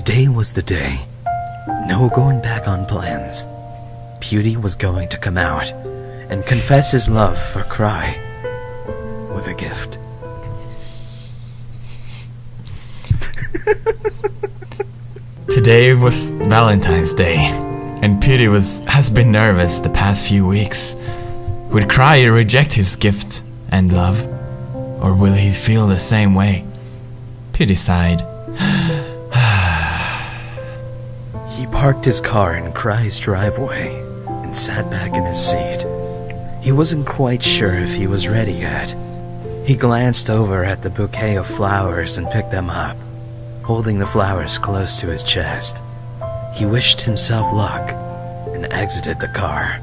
Today was the day. No going back on plans. Pewdie was going to come out and confess his love for Cry with a gift. Today was Valentine's Day, and Pewdie has been nervous the past few weeks. Would Cry reject his gift and love, or will he feel the same way? Pewdie sighed. He parked his car in Cry's driveway and sat back in his seat. He wasn't quite sure if he was ready yet. He glanced over at the bouquet of flowers and picked them up, holding the flowers close to his chest. He wished himself luck and exited the car.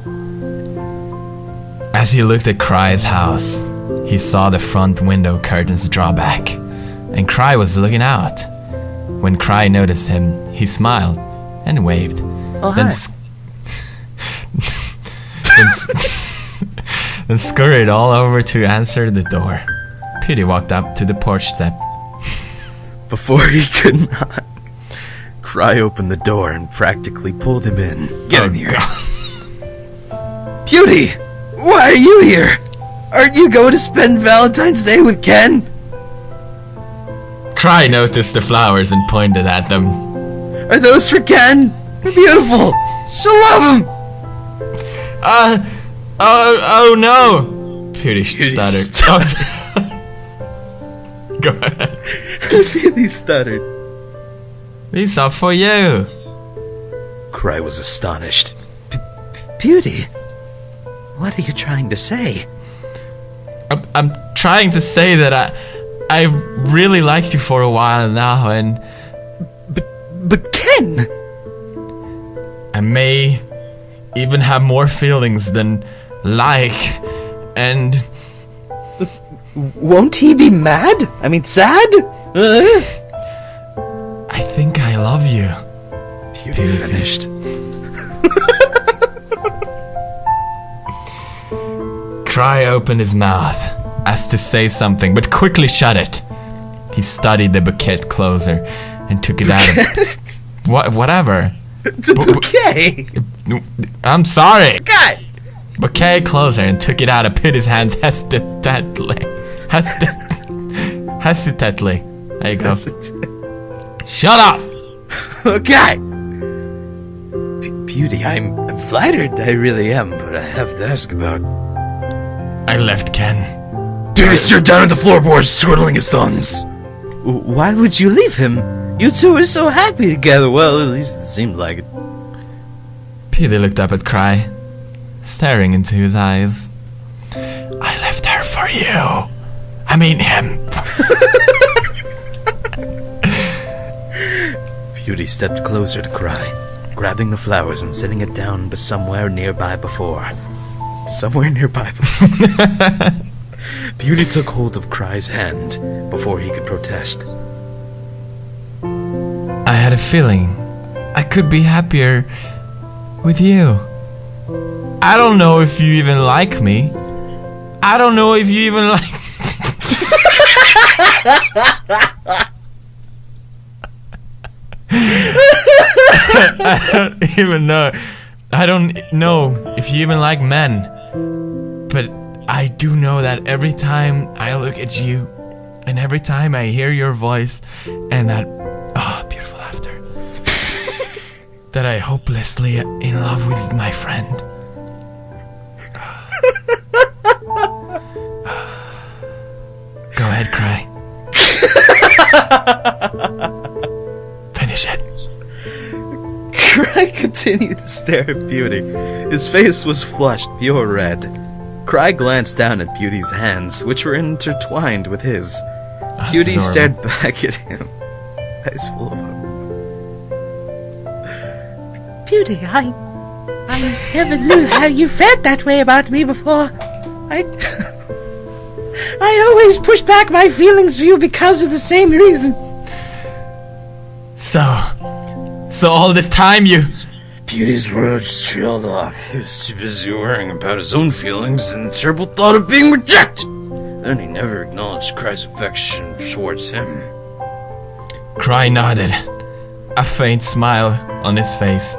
As he looked at Cry's house, he saw the front window curtains draw back, and Cry was looking out. When Cry noticed him, he smiled and waved. Oh, then, then scurried all over to answer the door. Pewdie walked up to the porch step. Before he could knock, Cry opened the door and practically pulled him in. Get in here. God. Pewdie! Why are you here? Aren't you going to spend Valentine's Day with Ken? Cry noticed the flowers and pointed at them. Are those for Ken? They're beautiful. She'll love them. Oh no! Pewdie stuttered. Go ahead. Pewdie stuttered. These are for you. Cry was astonished. Pewdie, what are you trying to say? I'm trying to say that I really liked you for a while now, and But Ken! I may even have more feelings than like, and Won't he be mad? I mean, sad? I think I love you. Pewdie finished. Cry opened his mouth as to say something, but quickly shut it. He studied the bouquet closer and took it out of whatever. The bouquet! I'm sorry. God! Bouquet closer and took it out of Pewdie's hands hesitantly. Hesitantly. There you go. Shut up! Okay! Pewdie, I'm flattered, I really am, but I have to ask about... I left Ken. Pewdie stared down at the floorboards, twiddling his thumbs. Why would you leave him? You two were so happy together. Well, at least it seemed like it. Pewdie looked up at Cry, staring into his eyes. I left her for you. I mean him. Pewdie stepped closer to Cry, grabbing the flowers and setting it down somewhere nearby before. Pewdie took hold of Cry's hand before he could protest. I had a feeling I could be happier with you. I don't know if you even like me. I don't know if you even like... I don't even know. I don't know if you even like men. But I do know that every time I look at you, and every time I hear your voice, and that beautiful laughter, that I hopelessly in love with my friend. Go ahead, Cry. Finish it. Cry continued to stare at Pewdie. His face was flushed pure red. Cry glanced down at Pewdie's hands, which were intertwined with his. Pewdie stared back at him, eyes full of hope. Pewdie, I never knew how you felt that way about me before. I always push back my feelings for you because of the same reasons. So all this time you... Pewdie's words trailed off. He was too busy worrying about his own feelings and the terrible thought of being rejected. Then he never acknowledged Cry's affection towards him. Cry nodded. a faint smile on his face.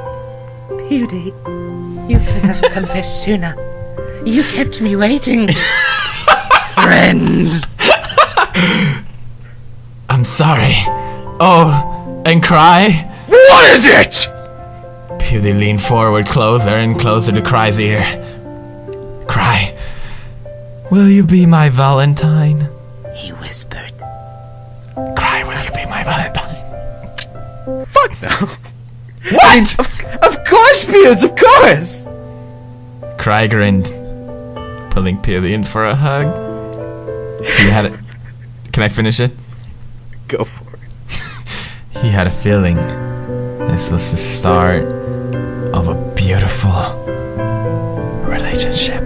Pewdie, you could have confessed sooner. You kept me waiting. Friend! I'm sorry. Oh, and Cry? What is it? Pewdie leaned forward closer and closer to Cry's ear. Cry, will you be my Valentine? He whispered. Cry, will you be my Valentine? Fuck no. What? Of course, Pewds, of course! Cry grinned, pulling Pewdie in for a hug. He had it. Can I finish it? Go for it. He had a feeling this was the start of a beautiful relationship.